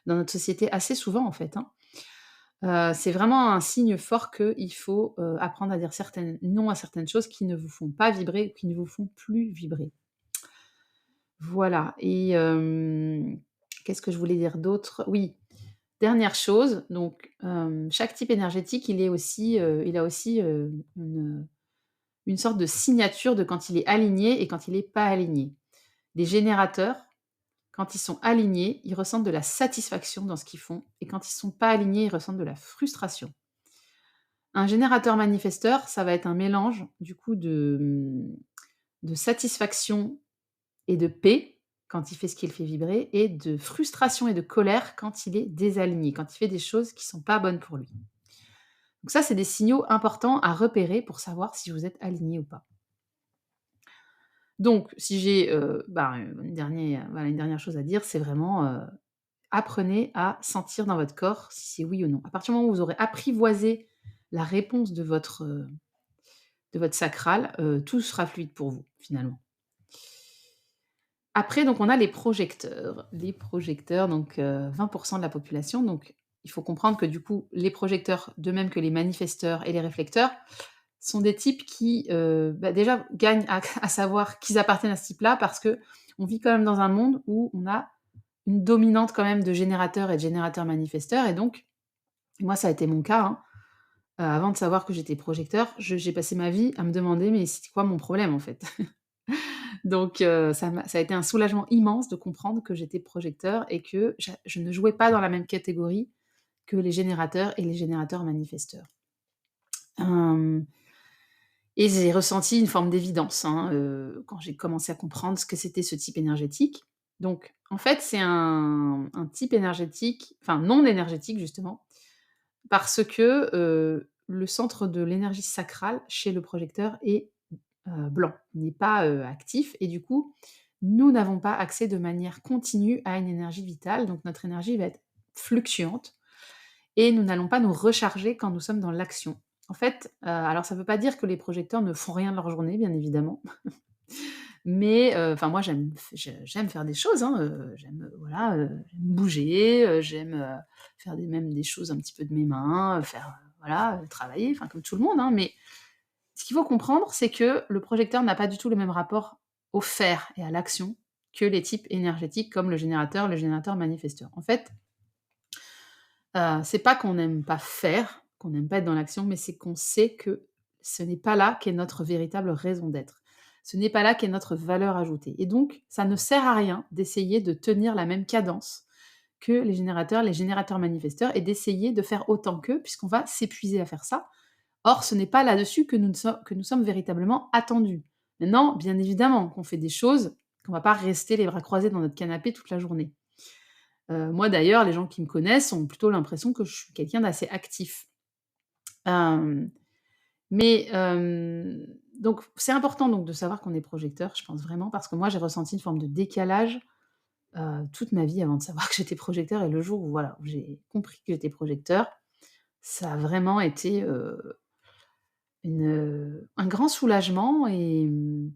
dans notre société assez souvent en fait, hein, c'est vraiment un signe fort qu'il faut, apprendre à dire certaines non à certaines choses qui ne vous font pas vibrer ou qui ne vous font plus vibrer. Voilà et qu'est-ce que je voulais dire d'autre? Oui, dernière chose, donc chaque type énergétique, il a aussi, une sorte de signature de quand il est aligné et quand il est pas aligné. Les générateurs, quand ils sont alignés, ils ressentent de la satisfaction dans ce qu'ils font et quand ils sont pas alignés, ils ressentent de la frustration. Un générateur manifesteur, ça va être un mélange du coup de satisfaction et de paix quand il fait ce qu'il fait vibrer et de frustration et de colère quand il est désaligné, quand il fait des choses qui sont pas bonnes pour lui. Donc ça, c'est des signaux importants à repérer pour savoir si vous êtes aligné ou pas. Donc si j'ai, une dernière chose à dire, c'est vraiment, apprenez à sentir dans votre corps si c'est oui ou non. À partir du moment où vous aurez apprivoisé la réponse de votre sacral, tout sera fluide pour vous, finalement. Après, donc on a les projecteurs. Les projecteurs, donc 20 de la population, donc il faut comprendre que du coup, les projecteurs, de même que les manifesteurs et les réflecteurs, sont des types qui, déjà gagnent à savoir qu'ils appartiennent à ce type-là parce que on vit quand même dans un monde où on a une dominante quand même de générateurs et de générateurs manifesteurs et donc moi ça a été mon cas, hein. Avant de savoir que j'étais projecteur, j'ai passé ma vie à me demander: «Mais c'est quoi mon problème, en fait?» Donc ça a été un soulagement immense de comprendre que j'étais projecteur et que je ne jouais pas dans la même catégorie que les générateurs et les générateurs manifesteurs. Hem Et j'ai ressenti une forme d'évidence, hein, quand j'ai commencé à comprendre ce que c'était ce type énergétique. Donc en fait, c'est un type énergétique, enfin non énergétique justement, parce que, le centre de l'énergie sacrale chez le projecteur est blanc, il n'est pas, actif et du coup, nous n'avons pas accès de manière continue à une énergie vitale, donc notre énergie va être fluctuante et nous n'allons pas nous recharger quand nous sommes dans l'action. En fait, alors ça ne veut pas dire que les projecteurs ne font rien de leur journée, bien évidemment, mais enfin moi j'aime faire des choses, hein, j'aime, voilà, j'aime bouger, j'aime, faire même des choses un petit peu de mes mains, faire, voilà, travailler, enfin comme tout le monde, hein, mais ce qu'il faut comprendre, c'est que le projecteur n'a pas du tout le même rapport au faire et à l'action que les types énergétiques comme le générateur manifesteur. En fait, c'est pas qu'on n'aime pas faire, qu'on n'aime pas être dans l'action, mais c'est qu'on sait que ce n'est pas là qu'est notre véritable raison d'être. Ce n'est pas là qu'est notre valeur ajoutée et donc ça ne sert à rien d'essayer de tenir la même cadence que les générateurs manifesteurs et d'essayer de faire autant qu'eux puisqu'on va s'épuiser à faire ça. Or, ce n'est pas là-dessus que nous sommes véritablement attendus. Maintenant, bien évidemment qu'on fait des choses, qu'on va pas rester les bras croisés dans notre canapé toute la journée. Moi d'ailleurs, les gens qui me connaissent ont plutôt l'impression que je suis quelqu'un d'assez actif. Hem, donc c'est important donc de savoir qu'on est projecteur, je pense vraiment, parce que moi j'ai ressenti une forme de décalage, toute ma vie avant de savoir que j'étais projecteur et le jour où voilà, où j'ai compris que j'étais projecteur, ça a vraiment été, un grand soulagement et il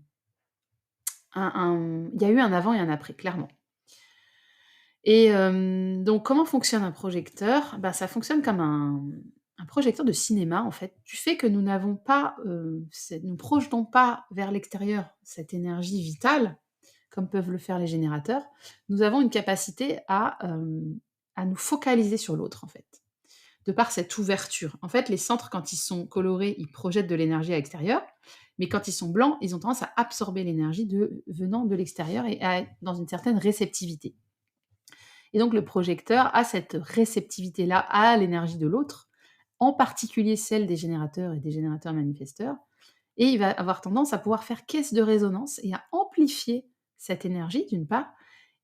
y a eu un avant et un après, clairement. Et donc comment fonctionne un projecteur? Bah, ça fonctionne comme un projecteur de cinéma, en fait. Du fait que nous n'avons pas, nous projetons pas vers l'extérieur cette énergie vitale, comme peuvent le faire les générateurs, nous avons une capacité à nous focaliser sur l'autre, en fait, de par cette ouverture. En fait, les centres, quand ils sont colorés, ils projettent de l'énergie à l'extérieur, mais quand ils sont blancs, ils ont tendance à absorber l'énergie venant de l'extérieur et à être dans une certaine réceptivité. Et donc le projecteur a cette réceptivité-là à l'énergie de l'autre, en particulier celle des générateurs et des générateurs manifesteurs, et il va avoir tendance à pouvoir faire caisse de résonance et à amplifier cette énergie d'une part,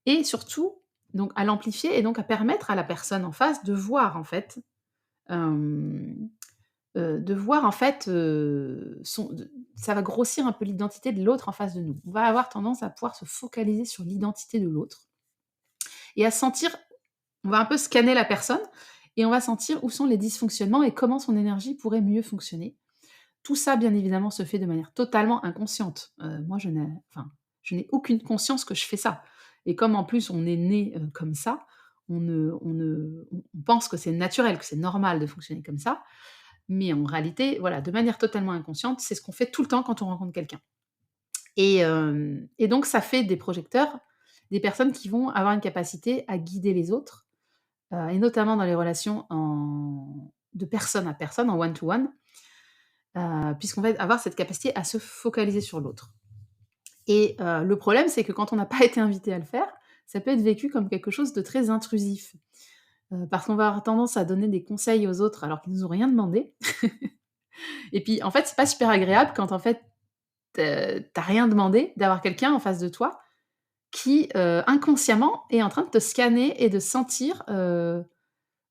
et surtout donc à l'amplifier et donc à permettre à la personne en face de voir en fait, hem, ça va grossir un peu l'identité de l'autre en face de nous. On va avoir tendance à pouvoir se focaliser sur l'identité de l'autre et à sentir. On va un peu scanner la personne et on va sentir où sont les dysfonctionnements et comment son énergie pourrait mieux fonctionner. Tout ça, bien évidemment, se fait de manière totalement inconsciente. Moi, je n'ai aucune conscience que je fais ça et comme en plus on est né, comme ça, on pense que c'est naturel, que c'est normal de fonctionner comme ça, mais en réalité, voilà, de manière totalement inconsciente, c'est ce qu'on fait tout le temps quand on rencontre quelqu'un et donc ça fait des projecteurs, des personnes qui vont avoir une capacité à guider les autres. Et notamment dans les relations de personne à personne, en one to one, puisqu'on va avoir cette capacité à se focaliser sur l'autre. Et le problème, c'est que quand on n'a pas été invité à le faire, ça peut être vécu comme quelque chose de très intrusif, parce qu'on va avoir tendance à donner des conseils aux autres alors qu'ils nous ont rien demandé. Et puis, en fait, c'est pas super agréable quand, en fait, tu rien demandé, d'avoir quelqu'un en face de toi qui, inconsciemment est en train de te scanner et de sentir,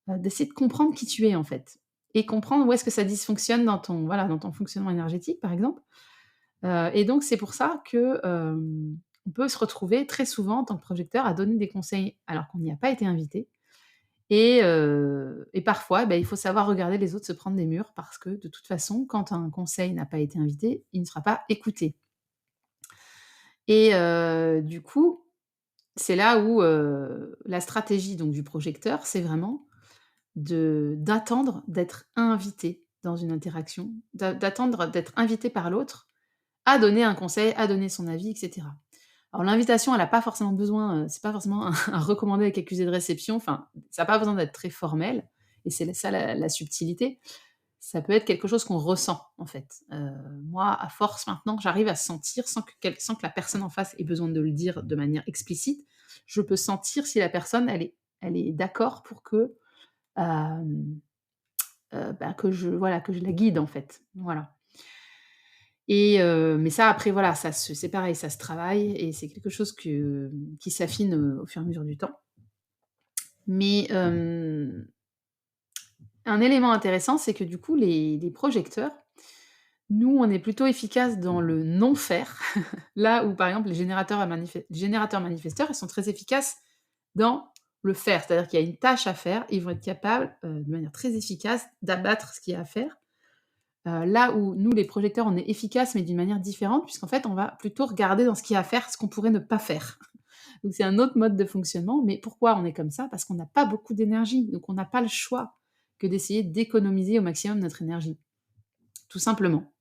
d'essayer de comprendre qui tu es, en fait. Et comprendre où est-ce que ça dysfonctionne dans ton voilà, dans ton fonctionnement énergétique, par exemple. Et donc c'est pour ça que, on peut se retrouver très souvent en tant que projecteur à donner des conseils alors qu'on n'y a pas été invité et parfois, il faut savoir regarder les autres se prendre des murs parce que de toute façon, quand un conseil n'a pas été invité, il ne sera pas écouté. Et du coup, c'est là où, la stratégie donc du projecteur, c'est vraiment d'attendre d'être invité dans une interaction, d'attendre d'être invité par l'autre à donner un conseil, à donner son avis et cetera. Alors l'invitation, elle a pas forcément besoin, c'est pas forcément un recommandé avec accusé de réception, enfin, ça a pas besoin d'être très formel et c'est ça la subtilité. Ça peut être quelque chose qu'on ressent, en fait. Moi, à force maintenant, j'arrive à sentir sans que la personne en face ait besoin de le dire de manière explicite. Je peux sentir si la personne, elle est d'accord pour que, hem, que je la guide, en fait. Voilà. Et mais ça après voilà, c'est pareil, ça se travaille et c'est quelque chose qui s'affine, au fur et à mesure du temps. Mais un élément intéressant, c'est que du coup les projecteurs, nous, on est plutôt efficaces dans le non-faire, là où par exemple les générateurs manifesteurs, ils sont très efficaces dans le faire. C'est-à-dire qu'il y a une tâche à faire, ils vont être capables, de manière très efficace d'abattre ce qu'il y a à faire. Là où nous, les projecteurs, on est efficaces, mais d'une manière différente, puisqu'en fait, on va plutôt regarder dans ce qu'il y a à faire, ce qu'on pourrait ne pas faire. Donc c'est un autre mode de fonctionnement, mais pourquoi on est comme ça? Parce qu'on n'a pas beaucoup d'énergie, donc on n'a pas le choix que d'essayer d'économiser au maximum notre énergie, tout simplement.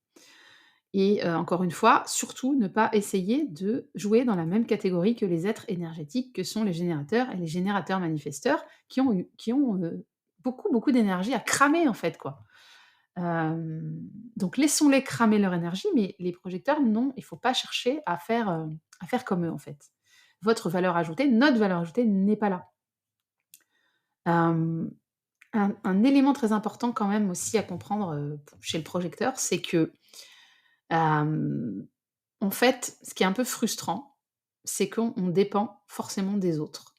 Et encore une fois, surtout ne pas essayer de jouer dans la même catégorie que les êtres énergétiques que sont les générateurs et les générateurs manifesteurs qui ont beaucoup, beaucoup d'énergie à cramer en fait, quoi. Donc laissons-les cramer leur énergie, mais les projecteurs, non, il faut pas chercher à faire comme eux, en fait. Votre valeur ajoutée, notre valeur ajoutée n'est pas là. Hem, un élément très important quand même aussi à comprendre, chez le projecteur, c'est que, hem, en fait, ce qui est un peu frustrant, c'est qu'on dépend forcément des autres.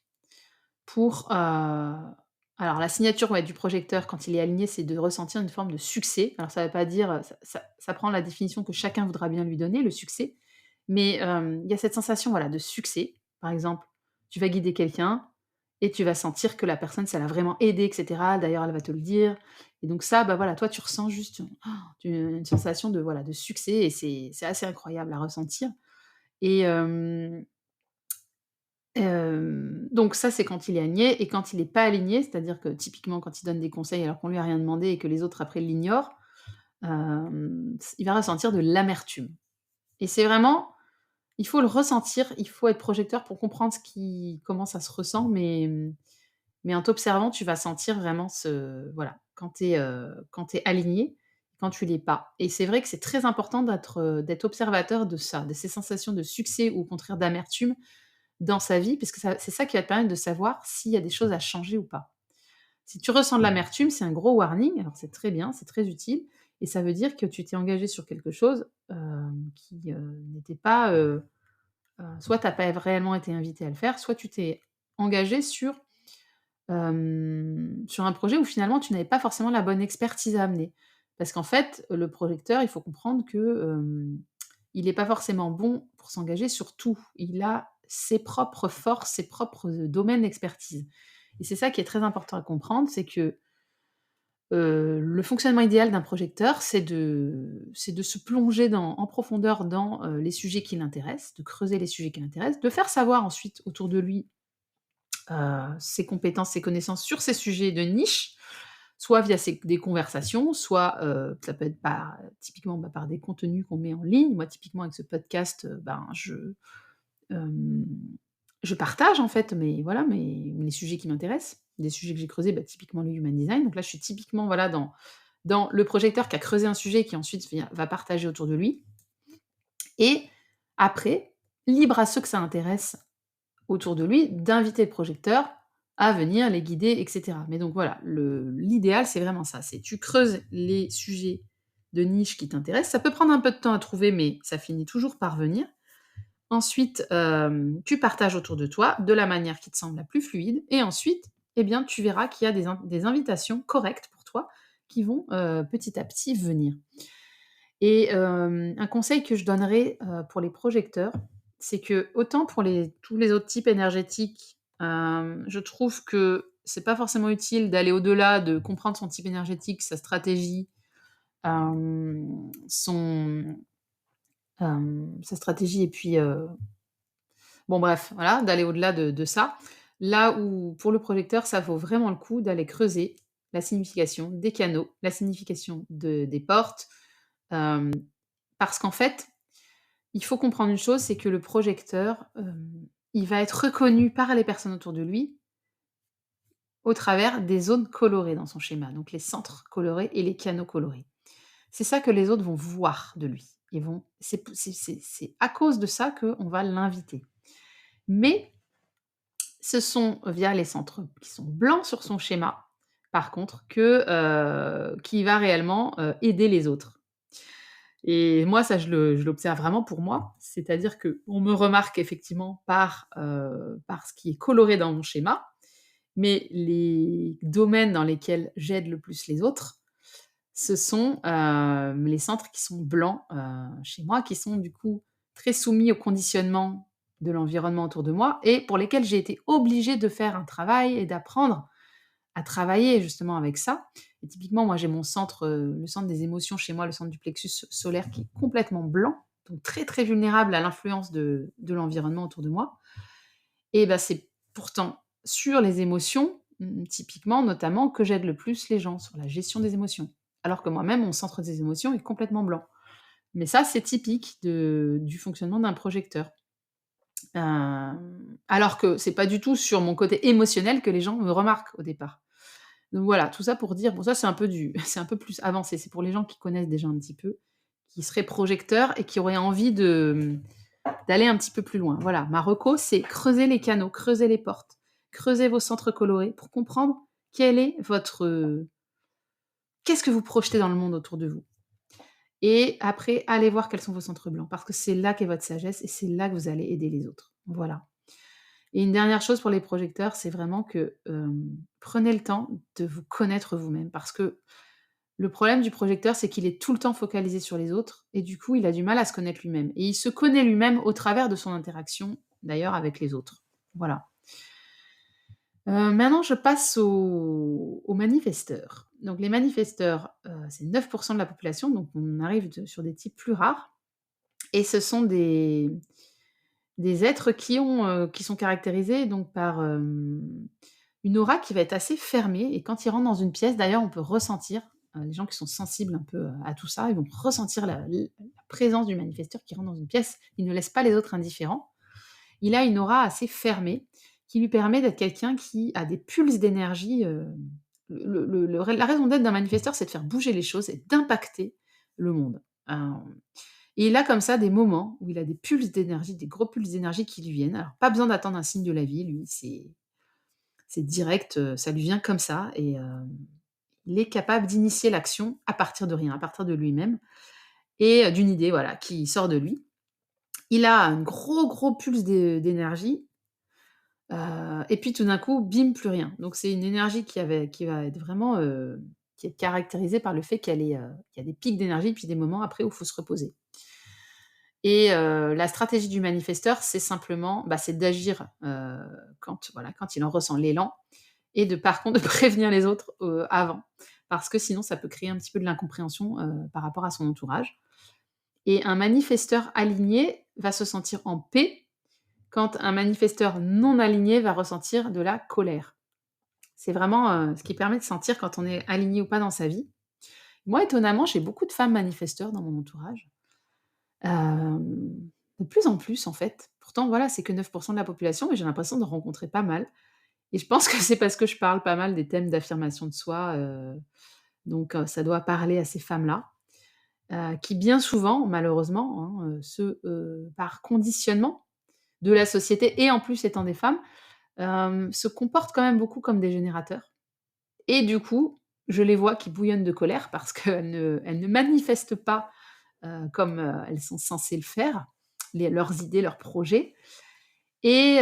Pour, alors la signature, ouais, du projecteur quand il est aligné, c'est de ressentir une forme de succès. Alors ça ne veut pas dire, ça prend la définition que chacun voudra bien lui donner, le succès. Mais, il y a cette sensation, voilà, de succès. Par exemple, tu vas guider quelqu'un et tu vas sentir que la personne, ça l'a vraiment aidé et cetera. D'ailleurs, elle va te le dire et donc ça, voilà, toi, tu ressens juste, une sensation de, voilà, de succès et c'est assez incroyable à ressentir et donc ça, c'est quand il est aligné et quand il est pas aligné, c'est-à-dire que typiquement quand il donne des conseils alors qu'on lui a rien demandé et que les autres après l'ignorent, il va ressentir de l'amertume et c'est vraiment il faut le ressentir, il faut être projecteur pour comprendre comment ça se ressent, mais en t'observant, tu vas sentir vraiment quand tu es aligné, quand tu l'es pas et c'est vrai que c'est très important d'être observateur de ça, de ces sensations de succès ou au contraire d'amertume dans sa vie, parce que c'est ça qui va te permettre de savoir s'il y a des choses à changer ou pas. Si tu ressens de l'amertume, c'est un gros warning, alors c'est très bien, c'est très utile et ça veut dire que tu t'es engagé sur quelque chose, qui, n'était pas, soit tu as pas réellement été invité à le faire, soit tu t'es engagé sur un projet où finalement tu n'avais pas forcément la bonne expertise à amener. Parce qu'en fait, le projecteur, il faut comprendre que, il n'est pas forcément bon pour s'engager sur tout. Il a ses propres forces, ses propres, domaines d'expertise. Et c'est ça qui est très important à comprendre, c'est que, le fonctionnement idéal d'un projecteur, c'est de se plonger en profondeur dans, les sujets qui l'intéressent, de creuser les sujets qui l'intéressent, de faire savoir ensuite autour de lui ses compétences, ses connaissances sur ces sujets de niche, soit via des conversations, soit, ça peut être typiquement, par des contenus qu'on met en ligne. Moi, typiquement, avec ce podcast, hem, je partage, en fait, les sujets qui m'intéressent, des sujets que j'ai creusés, typiquement le human design. Donc là, je suis typiquement, voilà, dans le projecteur qui a creusé un sujet qui ensuite va partager autour de lui et après, libre à ceux que ça intéresse autour de lui d'inviter le projecteur à venir les guider et cetera. Mais donc voilà, l'idéal, c'est vraiment ça, c'est tu creuses les sujets de niche qui t'intéressent. Ça peut prendre un peu de temps à trouver, mais ça finit toujours par venir. Ensuite, tu partages autour de toi de la manière qui te semble la plus fluide et ensuite, eh bien, tu verras qu'il y a des invitations correctes pour toi qui vont, petit à petit venir. Et un conseil que je donnerais, pour les projecteurs, c'est que autant pour tous les autres types énergétiques, je trouve que c'est pas forcément utile d'aller au-delà de comprendre son type énergétique, sa stratégie, son, sa stratégie et puis, bon bref, voilà, d'aller au-delà de ça. Là où pour le projecteur, ça vaut vraiment le coup d'aller creuser la signification des canaux, la signification des portes, hem, parce qu'en fait, il faut comprendre une chose, c'est que le projecteur, il va être reconnu par les personnes autour de lui au travers des zones colorées dans son schéma, donc les centres colorés et les canaux colorés. C'est ça que les autres vont voir de lui. Ils vont c'est à cause de ça qu'on va l'inviter. Mais ce sont via les centres qui sont blancs sur son schéma, par contre, qui va réellement, aider les autres. Et moi, ça, je l'observe vraiment pour moi. C'est-à-dire qu'on me remarque effectivement par ce qui est coloré dans mon schéma, mais les domaines dans lesquels j'aide le plus les autres, ce sont, les centres qui sont blancs, chez moi, qui sont du coup très soumis au conditionnement de l'environnement autour de moi et pour lesquels j'ai été obligée de faire un travail et d'apprendre à travailler justement avec ça. Et typiquement, moi, j'ai mon centre, le centre des émotions chez moi, le centre du plexus solaire qui est complètement blanc, donc très, très vulnérable à l'influence de l'environnement autour de moi. Et bah, c'est pourtant sur les émotions, typiquement, notamment, que j'aide le plus les gens, sur la gestion des émotions. Alors que moi-même, mon centre des émotions est complètement blanc. Mais ça, c'est typique du fonctionnement d'un projecteur. Alors que c'est pas du tout sur mon côté émotionnel que les gens me remarquent au départ. Donc voilà, tout ça pour dire bon ça c'est un peu c'est un peu plus avancé, c'est pour les gens qui connaissent déjà un petit peu, qui seraient projecteurs et qui auraient envie d'aller un petit peu plus loin. Voilà, ma reco, c'est creuser les canaux, creuser les portes, creuser vos centres colorés pour comprendre quel est qu'est-ce que vous projetez dans le monde autour de vous? Et après, allez voir quels sont vos centres blancs, parce que c'est là qu'est votre sagesse et c'est là que vous allez aider les autres. Voilà. Et une dernière chose pour les projecteurs, c'est vraiment que, prenez le temps de vous connaître vous-même. Parce que le problème du projecteur, c'est qu'il est tout le temps focalisé sur les autres et du coup, il a du mal à se connaître lui-même. Et il se connaît lui-même au travers de son interaction, d'ailleurs, avec les autres. Voilà. Maintenant, je passe aux manifesteurs. Donc les manifesteurs, c'est 9 de la population, donc on arrive sur des types plus rares et ce sont des êtres qui sont caractérisés donc par, une aura qui va être assez fermée et quand ils rentrent dans une pièce, d'ailleurs, on peut ressentir, les gens qui sont sensibles un peu, à tout ça, ils vont ressentir la présence du manifesteur qui rentre dans une pièce. Il ne laisse pas les autres indifférents. Il a une aura assez fermée qui lui permet d'être quelqu'un qui a des pulses d'énergie, la raison d'être d'un manifesteur, c'est de faire bouger les choses et d'impacter le monde. Et il a comme ça des moments où il a des pulses d'énergie, des gros pulses d'énergie qui lui viennent. Alors pas besoin d'attendre un signe de la vie, lui, c'est direct, ça lui vient comme ça et il est capable d'initier l'action à partir de rien, à partir de lui-même et d'une idée, voilà, qui sort de lui. Il a un gros, gros pulse d'énergie, et puis tout d'un coup, bim, plus rien. Donc c'est une énergie qui va être vraiment, qui est caractérisée par le fait qu'il y a des pics d'énergie, puis des moments après où il faut se reposer. Et la stratégie du manifesteur, c'est simplement, bah, c'est d'agir, quand voilà, quand il en ressent l'élan et par contre, de prévenir les autres, avant. Parce que sinon, ça peut créer un petit peu de l'incompréhension, par rapport à son entourage. Et un manifesteur aligné va se sentir en paix, quand un manifesteur non aligné va ressentir de la colère. C'est vraiment, ce qui permet de sentir quand on est aligné ou pas dans sa vie. Moi, étonnamment, j'ai beaucoup de femmes manifesteurs dans mon entourage. De plus en plus, en fait. Pourtant, voilà, c'est que 9 de la population, mais j'ai l'impression d'en rencontrer pas mal et je pense que c'est parce que je parle pas mal des thèmes d'affirmation de soi, Donc ça doit parler à ces femmes-là, qui bien souvent, malheureusement, hein, par conditionnement de la société et en plus étant des femmes, se comportent quand même beaucoup comme des générateurs et du coup, je les vois qui bouillonnent de colère parce qu'elles ne manifestent pas, comme, elles sont censées le faire, leurs idées, leurs projets et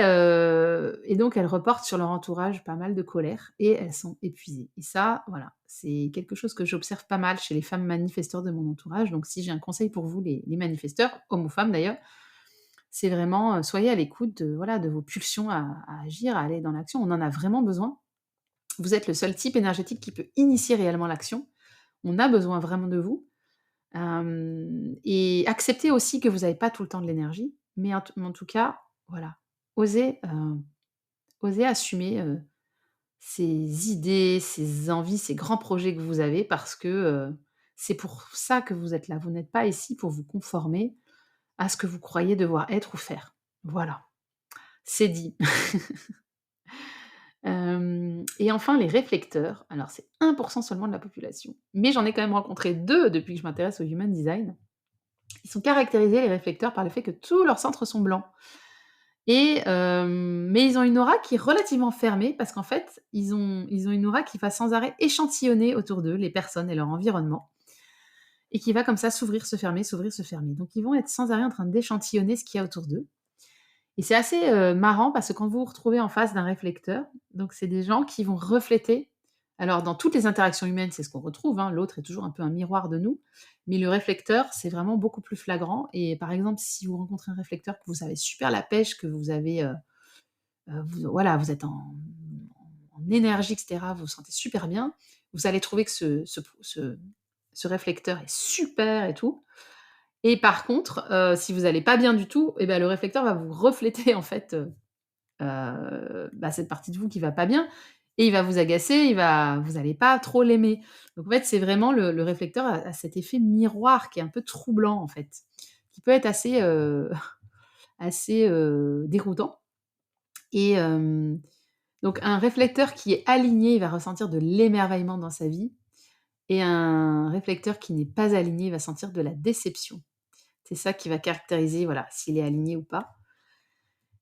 donc elles reportent sur leur entourage pas mal de colère et elles sont épuisées et ça, voilà, c'est quelque chose que j'observe pas mal chez les femmes manifesteurs de mon entourage. Donc si j'ai un conseil pour vous les manifesteurs, hommes ou femmes d'ailleurs, c'est vraiment, soyez à l'écoute de, voilà, de vos pulsions à agir, à aller dans l'action. On en a vraiment besoin. Vous êtes le seul type énergétique qui peut initier réellement l'action. On a besoin vraiment de vous. Et acceptez aussi que vous n'avez pas tout le temps de l'énergie, mais en tout cas, voilà, osez, osez assumer, ces idées, ces envies, ces grands projets que vous avez parce que, c'est pour ça que vous êtes là. Vous n'êtes pas ici pour vous conformer à ce que vous croyez devoir être ou faire. Voilà, c'est dit. Et enfin les réflecteurs, alors c'est 1 seulement de la population, mais j'en ai quand même rencontré 2 depuis que je m'intéresse au human design. Ils sont caractérisés, les réflecteurs, par le fait que tous leurs centres sont blancs mais ils ont une aura qui est relativement fermée parce qu'en fait, ils ont une aura qui va sans arrêt échantillonner autour d'eux, les personnes et leur environnement et qui va comme ça s'ouvrir, se fermer, s'ouvrir, se fermer. Donc ils vont être sans arrêt en train d'échantillonner ce qu'il y a autour d'eux et c'est assez, marrant parce que quand vous vous retrouvez en face d'un réflecteur, donc c'est des gens qui vont refléter alors dans toutes les interactions humaines, c'est ce qu'on retrouve, hein, l'autre est toujours un peu un miroir de nous, mais le réflecteur, c'est vraiment beaucoup plus flagrant et par exemple, si vous rencontrez un réflecteur, que vous avez super la pêche, que vous avez, vous voilà, vous êtes en énergie et cetera, vous vous sentez super bien, vous allez trouver que ce réflecteur est super et tout et par contre, si vous allez pas bien du tout et bah, le réflecteur va vous refléter en fait, bah, cette partie de vous qui va pas bien et il va vous agacer, vous allez pas trop l'aimer. Donc en fait, c'est vraiment le réflecteur a cet effet miroir qui est un peu troublant en fait, qui peut être assez, assez, déroutant et donc un réflecteur qui est aligné, il va ressentir de l'émerveillement dans sa vie et un réflecteur qui n'est pas aligné, il va sentir de la déception. C'est ça qui va caractériser, voilà, s'il est aligné ou pas.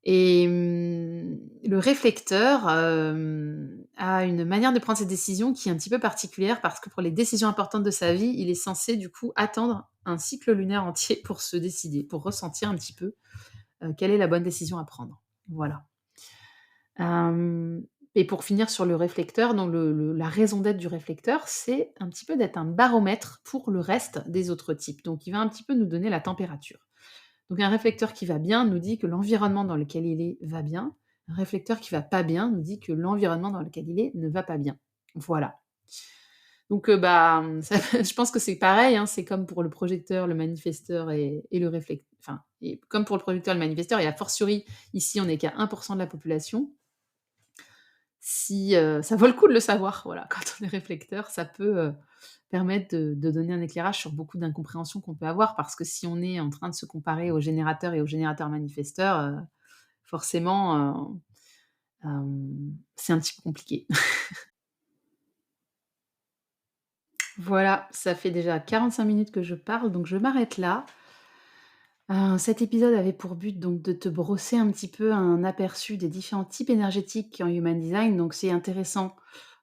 Et le réflecteur, a une manière de prendre ses décisions qui est un petit peu particulière parce que pour les décisions importantes de sa vie, il est censé du coup attendre un cycle lunaire entier pour se décider, pour ressentir un petit peu, quelle est la bonne décision à prendre. Voilà. Hem et pour finir sur le réflecteur, donc la raison d'être du réflecteur, c'est un petit peu d'être un baromètre pour le reste des autres types. Donc il va un petit peu nous donner la température. Donc un réflecteur qui va bien nous dit que l'environnement dans lequel il est va bien. Un réflecteur qui va pas bien nous dit que l'environnement dans lequel il est ne va pas bien. Voilà. Donc bah, ça je pense que c'est pareil, hein, c'est comme pour le projecteur, le manifesteur et le réflec enfin et comme pour le projecteur et le manifesteur et a fortiori ici on n'est qu'à 1 de la population. Si, ça vaut le coup de le savoir, voilà, quand on est réflecteur, ça peut, permettre de donner un éclairage sur beaucoup d'incompréhensions qu'on peut avoir. Parce que si on est en train de se comparer aux générateurs et aux générateurs manifesteurs, forcément, c'est un petit peu compliqué. Voilà, ça fait déjà 45 minutes que je parle, donc je m'arrête là. Cet épisode avait pour but donc de te brosser un petit peu un aperçu des différents types énergétiques en Human Design, donc c'est intéressant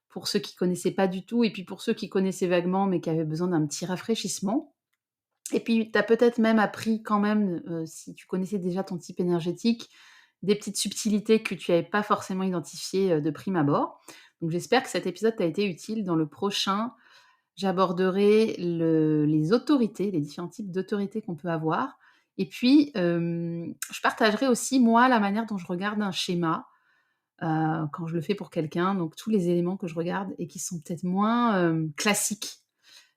pour ceux qui connaissaient pas du tout et puis pour ceux qui connaissaient vaguement mais qui avaient besoin d'un petit rafraîchissement et puis tu as peut-être même appris quand même, si tu connaissais déjà ton type énergétique, des petites subtilités que tu avais pas forcément identifiées, de prime abord. Donc j'espère que cet épisode t'a été utile. Dans le prochain, j'aborderai les autorités, les différents types d'autorités qu'on peut avoir et puis, je partagerai aussi moi la manière dont je regarde un schéma, quand je le fais pour quelqu'un, donc tous les éléments que je regarde et qui sont peut-être moins, classiques.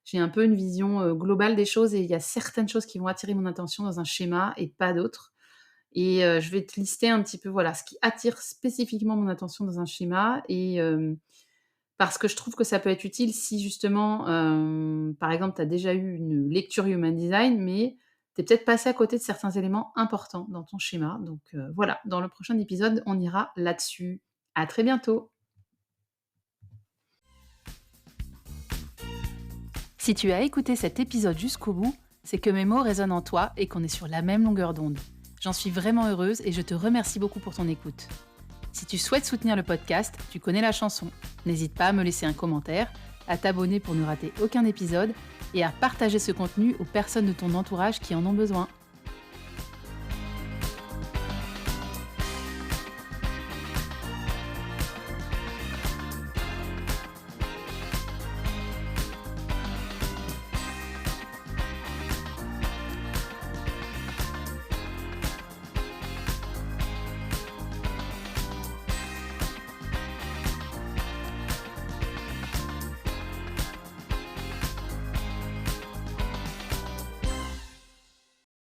J'ai un peu une vision, globale des choses et il y a certaines choses qui vont attirer mon attention dans un schéma et pas d'autres et je vais te lister un petit peu, voilà, ce qui attire spécifiquement mon attention dans un schéma et parce que je trouve que ça peut être utile si justement, par exemple, tu as déjà eu une lecture Human Design, mais tu es peut-être passé à côté de certains éléments importants dans ton schéma. Donc, voilà, dans le prochain épisode, on ira là-dessus. À très bientôt. Si tu as écouté cet épisode jusqu'au bout, c'est que mes mots résonnent en toi et qu'on est sur la même longueur d'onde. J'en suis vraiment heureuse et je te remercie beaucoup pour ton écoute. Si tu souhaites soutenir le podcast, tu connais la chanson. N'hésite pas à me laisser un commentaire, à t'abonner pour ne rater aucun épisode et à partager ce contenu aux personnes de ton entourage qui en ont besoin.